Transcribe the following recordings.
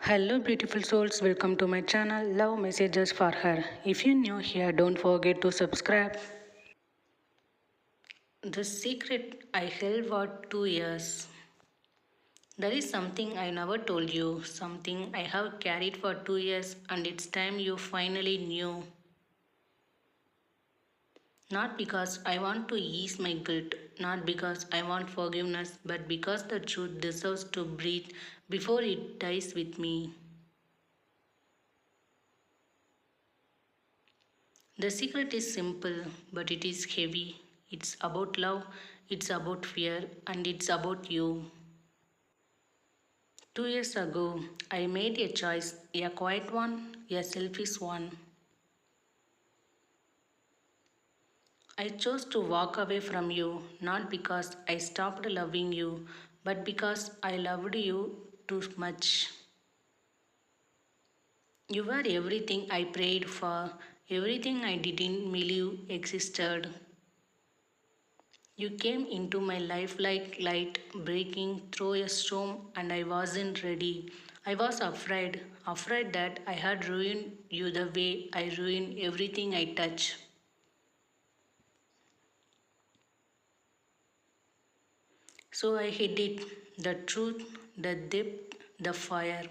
Hello, beautiful souls. Welcome to my channel Love Messages for Her. If you're new here, don't forget to subscribe. The secret I held for 2 years. There is something I never told you, something I have carried for 2 years, and it's time you finally knew. Not because I want to ease my guilt, not because I want forgiveness, but because the truth deserves to breathe before it dies with me. The secret is simple, but it is heavy. It's about love, it's about fear, and it's about you. 2 years ago, I made a choice, a quiet one, a selfish one. I chose to walk away from you, not because I stopped loving you, but because I loved you too much. You were everything I prayed for, everything I didn't believe existed. You came into my life like light breaking through a storm, and I wasn't ready. I was afraid that I had ruined you the way I ruin everything I touch. So I hid it, the truth, the depth, the fire.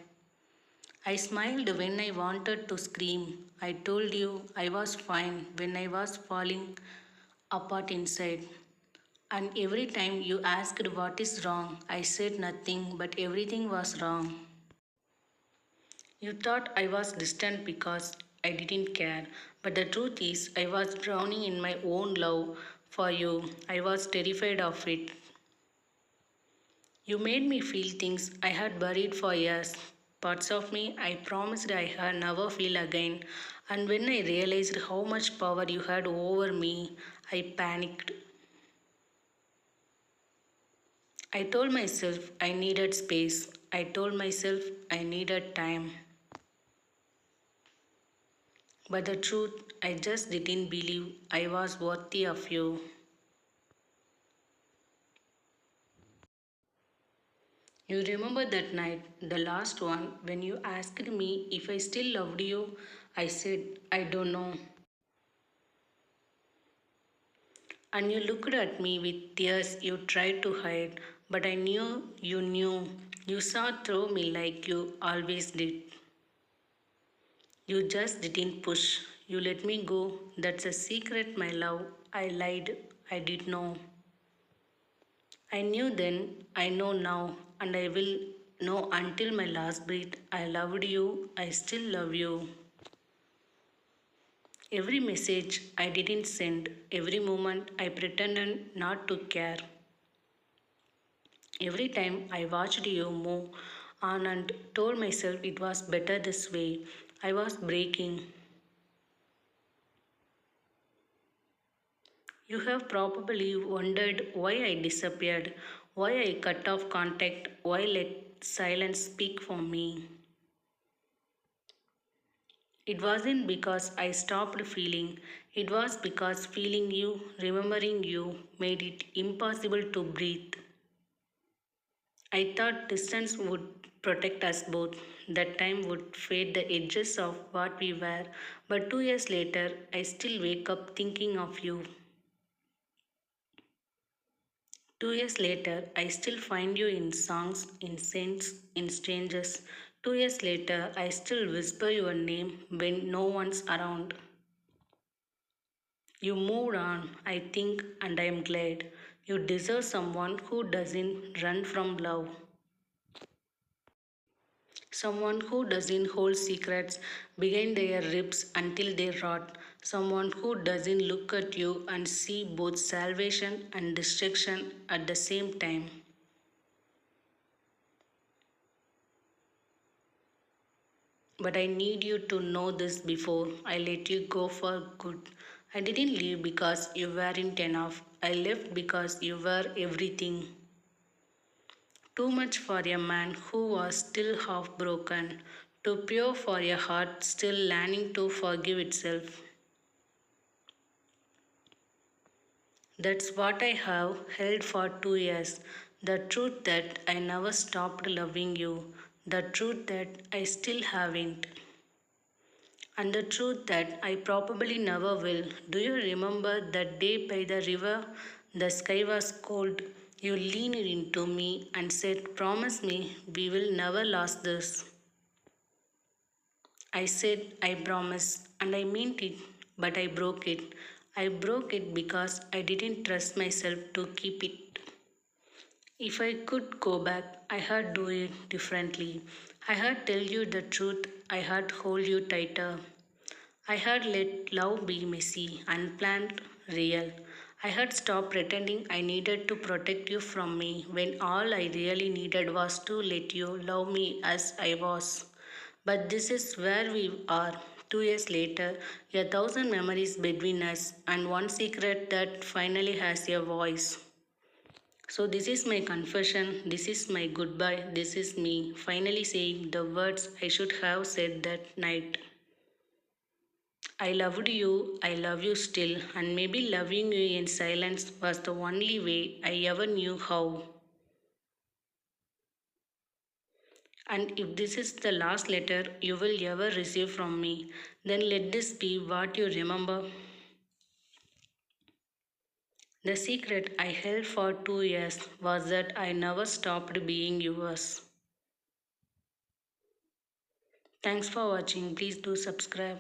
I smiled when I wanted to scream. I told you I was fine when I was falling apart inside. And every time you asked what is wrong, I said nothing, but everything was wrong. You thought I was distant because I didn't care, but the truth is, I was drowning in my own love for you. I was terrified of it. You made me feel things I had buried for years. Parts of me I promised I had never feel again. And when I realized how much power you had over me, I panicked. I told myself I needed space. I told myself I needed time. But the truth, I just didn't believe I was worthy of you. You remember that night, the last one, when you asked me if I still loved you? I said, I don't know. And you looked at me with tears you tried to hide, but I knew you knew. You saw through me like you always did. You just didn't push. You let me go. That's a secret, my love. I lied. I did know. I knew then, I know now, and I will know until my last breath. I loved you. I still love you. Every message I didn't send, every moment I pretended not to care. Every time I watched you move on and told myself it was better this way, I was breaking. You have probably wondered why I disappeared, why I cut off contact, why let silence speak for me. It wasn't because I stopped feeling, it was because feeling you, remembering you, made it impossible to breathe. I thought distance would protect us both, that time would fade the edges of what we were, but 2 years later, I still wake up thinking of you. 2 years later, I still find you in songs, in saints, in strangers. 2 years later, I still whisper your name when no one's around. You moved on, I think, and I am glad. You deserve someone who doesn't run from love. Someone who doesn't hold secrets behind their ribs until they rot. Someone who doesn't look at you and see both salvation and destruction at the same time. But I need you to know this before I let you go for good. I didn't leave because you weren't enough. I left because you were everything. Too much for a man who was still half broken. Too pure for a heart still learning to forgive itself. That's what I have held for 2 years. The truth that I never stopped loving you. the truth that I still haven't, and the truth that I probably never will. Do you remember that day by the river? The sky was cold. You leaned into me and said, "Promise me we will never lose this." I said, "I promise," and I meant it, but I broke it. I broke it because I didn't trust myself to keep it. If I could go back, I had do it differently. I had tell you the truth. I had hold you tighter. I had let love be messy, unplanned, real. I had stopped pretending I needed to protect you from me when all I really needed was to let you love me as I was. But this is where we are. 2 years later, a thousand memories between us, and one secret that finally has a voice. So, this is my confession, this is my goodbye, this is me finally saying the words I should have said that night. I loved you, I love you still, and maybe loving you in silence was the only way I ever knew how. And if this is the last letter you will ever receive from me, then let this be what you remember. The secret I held for 2 years was that I never stopped being yours. Thanks for watching. Please do subscribe.